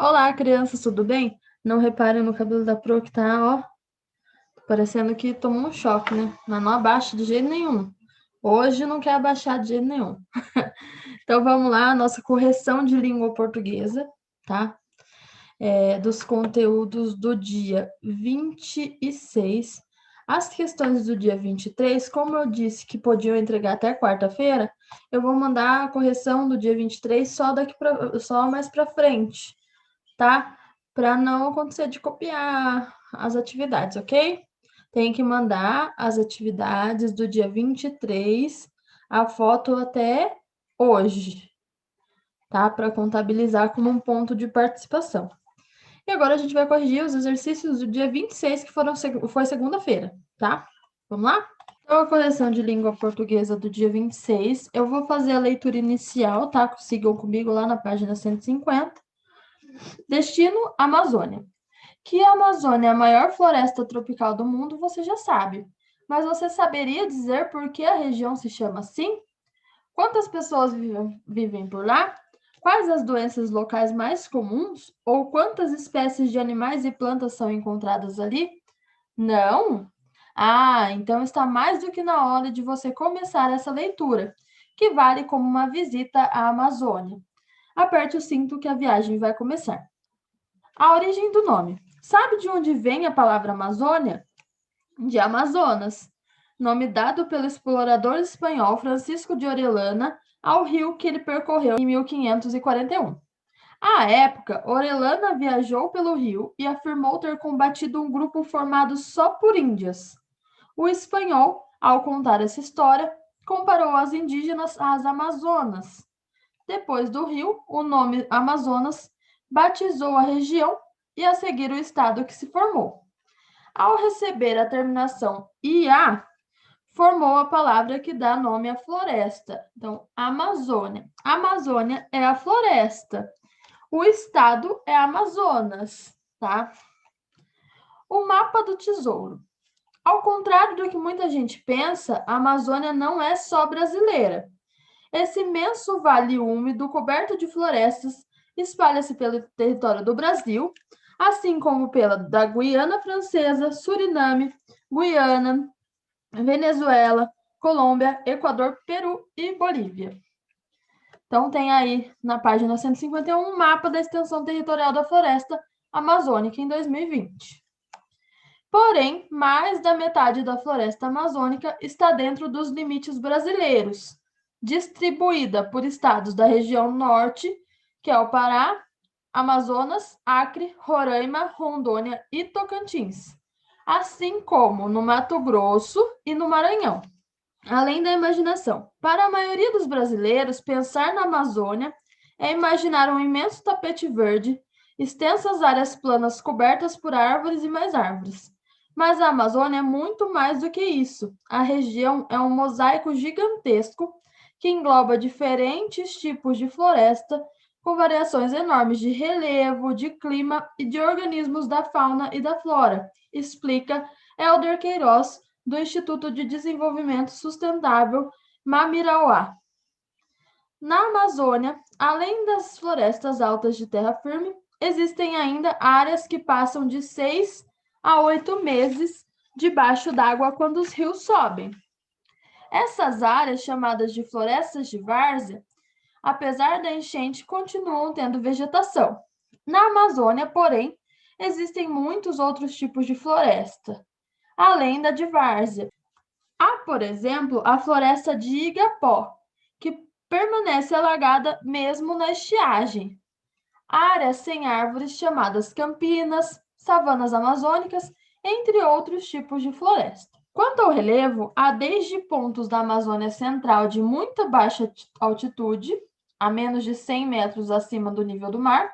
Olá, crianças, tudo bem? Não reparem no cabelo da Pro que tá, ó, parecendo que tomou um choque, né? Mas não abaixa de jeito nenhum. Hoje não quer abaixar de jeito nenhum. Então vamos lá, nossa correção de língua portuguesa, tá? Dos conteúdos do dia 26. As questões do dia 23, como eu disse que podiam entregar até quarta-feira, eu vou mandar a correção do dia 23 só mais para frente, tá? Para não acontecer de copiar as atividades, ok? Tem que mandar as atividades do dia 23, a foto até hoje, tá? Para contabilizar como um ponto de participação. E agora a gente vai corrigir os exercícios do dia 26, que foi segunda-feira, tá? Vamos lá? Então, a correção de língua portuguesa do dia 26, eu vou fazer a leitura inicial, tá? Sigam comigo lá na página 150. Destino: Amazônia. Que a Amazônia é a maior floresta tropical do mundo, você já sabe. Mas você saberia dizer por que a região se chama assim? Quantas pessoas vivem por lá? Quais as doenças locais mais comuns? Ou quantas espécies de animais e plantas são encontradas ali? Não? Ah, então está mais do que na hora de você começar essa leitura, que vale como uma visita à Amazônia. Aperte o cinto que a viagem vai começar. A origem do nome. Sabe de onde vem a palavra Amazônia? De Amazonas, nome dado pelo explorador espanhol Francisco de Orellana ao rio que ele percorreu em 1541. À época, Orellana viajou pelo rio e afirmou ter combatido um grupo formado só por índias. O espanhol, ao contar essa história, comparou as indígenas às amazonas. Depois do rio, o nome Amazonas batizou a região e a seguir o estado que se formou. Ao receber a terminação IA, formou a palavra que dá nome à floresta. Então, Amazônia. Amazônia é a floresta. O estado é Amazonas, tá? O mapa do tesouro. Ao contrário do que muita gente pensa, a Amazônia não é só brasileira. Esse imenso vale úmido, coberto de florestas, espalha-se pelo território do Brasil, assim como pela da Guiana Francesa, Suriname, Guiana, Venezuela, Colômbia, Equador, Peru e Bolívia. Então, tem aí na página 151 um mapa da extensão territorial da floresta amazônica em 2020. Porém, mais da metade da floresta amazônica está dentro dos limites brasileiros, distribuída por estados da região norte, que é o Pará, Amazonas, Acre, Roraima, Rondônia e Tocantins, assim como no Mato Grosso e no Maranhão. Além da imaginação. Para a maioria dos brasileiros, pensar na Amazônia é imaginar um imenso tapete verde, extensas áreas planas cobertas por árvores e mais árvores. Mas a Amazônia é muito mais do que isso. A região é um mosaico gigantesco que engloba diferentes tipos de floresta, com variações enormes de relevo, de clima e de organismos da fauna e da flora, explica Helder Queiroz, do Instituto de Desenvolvimento Sustentável Mamirauá. Na Amazônia, além das florestas altas de terra firme, existem ainda áreas que passam de 6 a 8 meses debaixo d'água quando os rios sobem. Essas áreas, chamadas de florestas de várzea, apesar da enchente, continuam tendo vegetação. Na Amazônia, porém, existem muitos outros tipos de floresta, além da de várzea. Há, por exemplo, a floresta de Igapó, que permanece alagada mesmo na estiagem. Áreas sem árvores chamadas campinas, savanas amazônicas, entre outros tipos de floresta. Quanto ao relevo, há desde pontos da Amazônia Central de muita baixa altitude, a menos de 100 metros acima do nível do mar,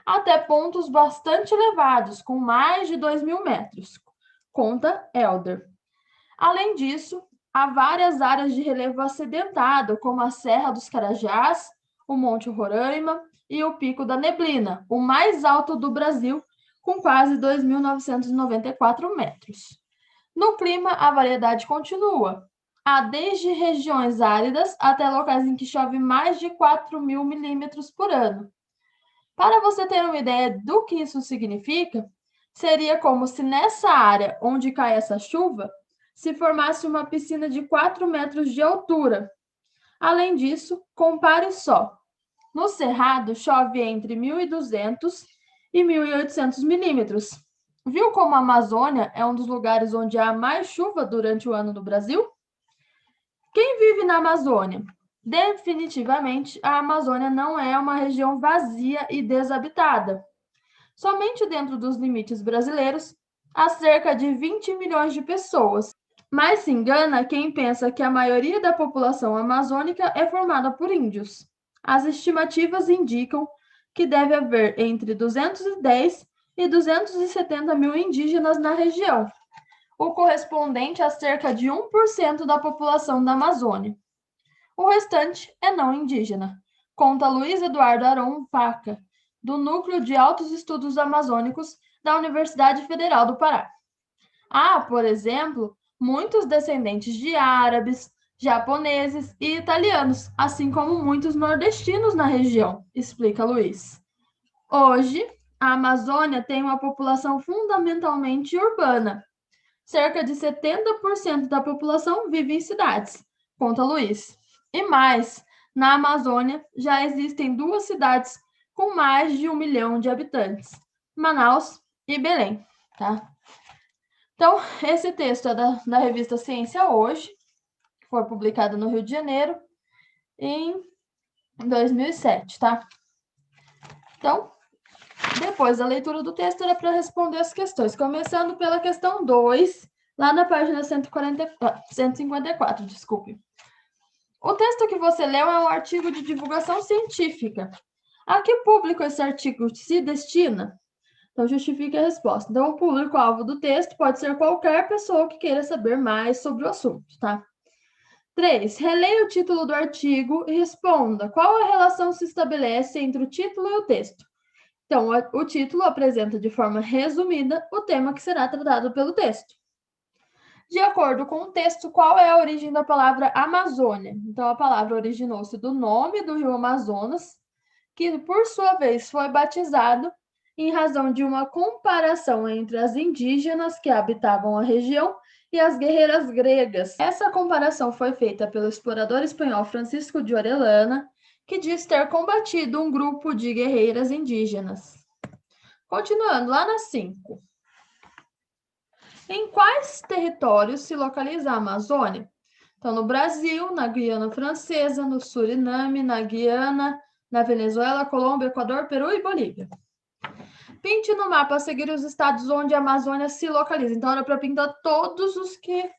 até pontos bastante elevados, com mais de 2.000 metros, conta Helder. Além disso, há várias áreas de relevo acidentado, como a Serra dos Carajás, o Monte Roraima e o Pico da Neblina, o mais alto do Brasil, com quase 2.994 metros. No clima, a variedade continua. Há desde regiões áridas até locais em que chove mais de 4.000 milímetros por ano. Para você ter uma ideia do que isso significa, seria como se nessa área onde cai essa chuva, se formasse uma piscina de 4 metros de altura. Além disso, compare só. No Cerrado, chove entre 1.200 e 1.800 milímetros. Viu como a Amazônia é um dos lugares onde há mais chuva durante o ano no Brasil? Quem vive na Amazônia? Definitivamente, a Amazônia não é uma região vazia e desabitada. Somente dentro dos limites brasileiros, há cerca de 20 milhões de pessoas. Mas se engana quem pensa que a maioria da população amazônica é formada por índios. As estimativas indicam que deve haver entre 210 e 270 mil indígenas na região, o correspondente a cerca de 1% da população da Amazônia. O restante é não indígena, conta Luiz Eduardo Aron Paca, do Núcleo de Altos Estudos Amazônicos da Universidade Federal do Pará. Há, por exemplo, muitos descendentes de árabes, japoneses e italianos, assim como muitos nordestinos na região, explica Luiz. Hoje, a Amazônia tem uma população fundamentalmente urbana. Cerca de 70% da população vive em cidades, conta Luiz. E mais, na Amazônia já existem 2 cidades com mais de 1 milhão de habitantes, Manaus e Belém, tá? Então, esse texto é da revista Ciência Hoje, que foi publicado no Rio de Janeiro em 2007, tá? Então, depois da leitura do texto, era para responder as questões, começando pela questão 2, lá na página 154, desculpe. O texto que você leu é um artigo de divulgação científica. A que público esse artigo se destina? Então, justifique a resposta. Então, o público-alvo do texto pode ser qualquer pessoa que queira saber mais sobre o assunto, tá? 3. Releia o título do artigo e responda qual a relação se estabelece entre o título e o texto. Então, o título apresenta de forma resumida o tema que será tratado pelo texto. De acordo com o texto, qual é a origem da palavra Amazônia? Então, a palavra originou-se do nome do rio Amazonas, que, por sua vez, foi batizado em razão de uma comparação entre as indígenas que habitavam a região e as guerreiras gregas. Essa comparação foi feita pelo explorador espanhol Francisco de Orellana, que diz ter combatido um grupo de guerreiras indígenas. Continuando, lá na 5. Em quais territórios se localiza a Amazônia? Então, no Brasil, na Guiana Francesa, no Suriname, na Guiana, na Venezuela, Colômbia, Equador, Peru e Bolívia. Pinte no mapa a seguir os estados onde a Amazônia se localiza. Então, era para pintar todos os que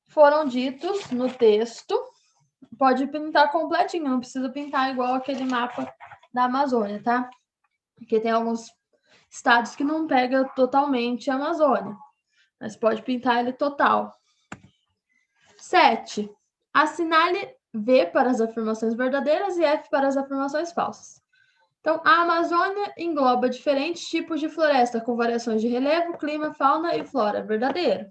foram ditos no texto. Pode pintar completinho, não precisa pintar igual aquele mapa da Amazônia, tá? Porque tem alguns estados que não pega totalmente a Amazônia, mas pode pintar ele total. 7. Assinale V para as afirmações verdadeiras e F para as afirmações falsas. Então, a Amazônia engloba diferentes tipos de floresta, com variações de relevo, clima, fauna e flora. Verdadeiro.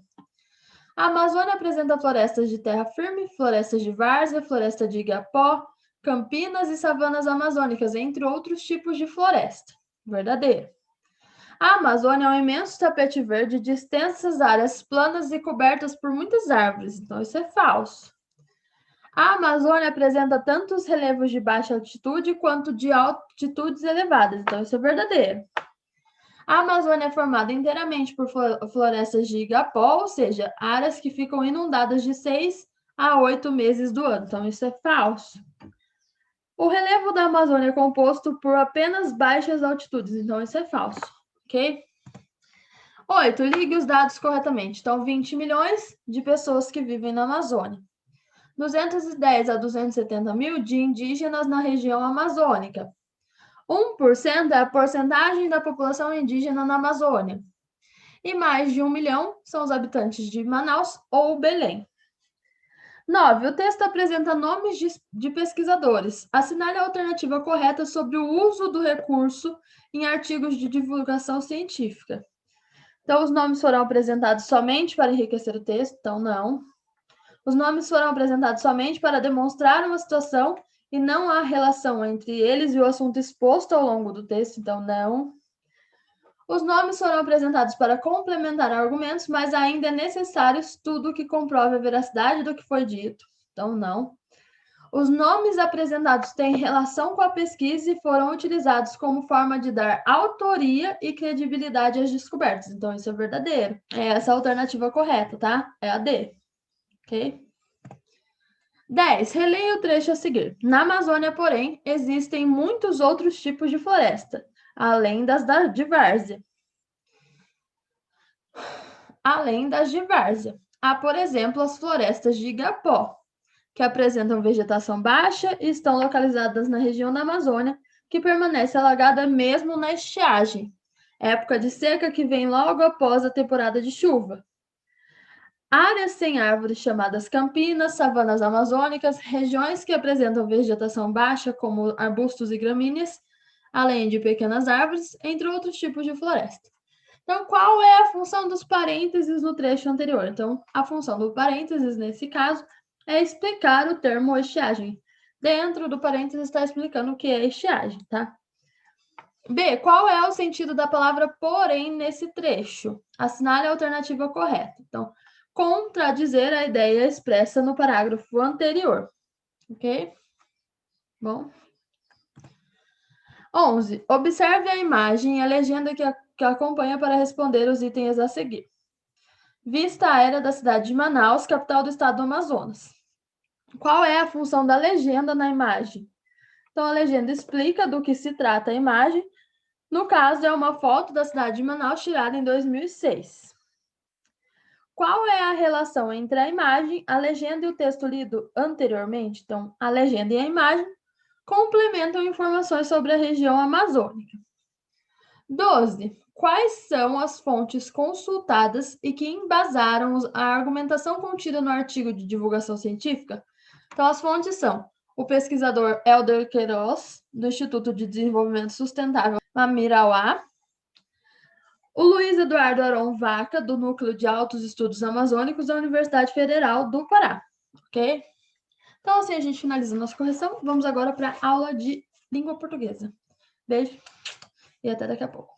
A Amazônia apresenta florestas de terra firme, florestas de várzea, floresta de igapó, campinas e savanas amazônicas, entre outros tipos de floresta. Verdadeiro. A Amazônia é um imenso tapete verde de extensas áreas planas e cobertas por muitas árvores. Então, isso é falso. A Amazônia apresenta tanto os relevos de baixa altitude quanto de altitudes elevadas. Então, isso é verdadeiro. A Amazônia é formada inteiramente por florestas de igapó, ou seja, áreas que ficam inundadas de 6 a 8 meses do ano. Então, isso é falso. O relevo da Amazônia é composto por apenas baixas altitudes. Então, isso é falso. Ok? 8. Ligue os dados corretamente. Então, 20 milhões de pessoas que vivem na Amazônia. 210 a 270 mil de indígenas na região amazônica. 1% é a porcentagem da população indígena na Amazônia. E mais de 1 milhão são os habitantes de Manaus ou Belém. 9. O texto apresenta nomes de pesquisadores. Assinale a alternativa correta sobre o uso do recurso em artigos de divulgação científica. Então, os nomes foram apresentados somente para enriquecer o texto? Então, não. Os nomes foram apresentados somente para demonstrar uma situação e não há relação entre eles e o assunto exposto ao longo do texto, então não. Os nomes foram apresentados para complementar argumentos, mas ainda é necessário estudo que comprove a veracidade do que foi dito, então não. Os nomes apresentados têm relação com a pesquisa e foram utilizados como forma de dar autoria e credibilidade às descobertas. Então, isso é verdadeiro. É essa a alternativa correta, tá? É a D. Ok? 10. Releia o trecho a seguir. Na Amazônia, porém, existem muitos outros tipos de floresta, além das da várzea. Há, por exemplo, as florestas de igapó, que apresentam vegetação baixa e estão localizadas na região da Amazônia, que permanece alagada mesmo na estiagem, época de seca que vem logo após a temporada de chuva. Áreas sem árvores chamadas campinas, savanas amazônicas, regiões que apresentam vegetação baixa, como arbustos e gramíneas, além de pequenas árvores, entre outros tipos de floresta. Então, qual é a função dos parênteses no trecho anterior? Então, a função do parênteses, nesse caso, é explicar o termo estiagem. Dentro do parênteses está explicando o que é estiagem, tá? B. Qual é o sentido da palavra porém nesse trecho? Assinale a alternativa correta. Então, contradizer a ideia expressa no parágrafo anterior. Ok? Bom. 11. Observe a imagem e a legenda que acompanha para responder os itens a seguir. Vista aérea da cidade de Manaus, capital do estado do Amazonas. Qual é a função da legenda na imagem? Então, a legenda explica do que se trata a imagem. No caso, é uma foto da cidade de Manaus tirada em 2006. Qual é a relação entre a imagem, a legenda e o texto lido anteriormente? Então, a legenda e a imagem complementam informações sobre a região amazônica. 12. Quais são as fontes consultadas e que embasaram a argumentação contida no artigo de divulgação científica? Então, as fontes são o pesquisador Helder Queiroz, do Instituto de Desenvolvimento Sustentável Mamirauá, o Luiz Eduardo Aron Vaca, do Núcleo de Altos Estudos Amazônicos da Universidade Federal do Pará. Ok? Então, assim a gente finaliza a nossa correção. Vamos agora para a aula de língua portuguesa. Beijo e até daqui a pouco.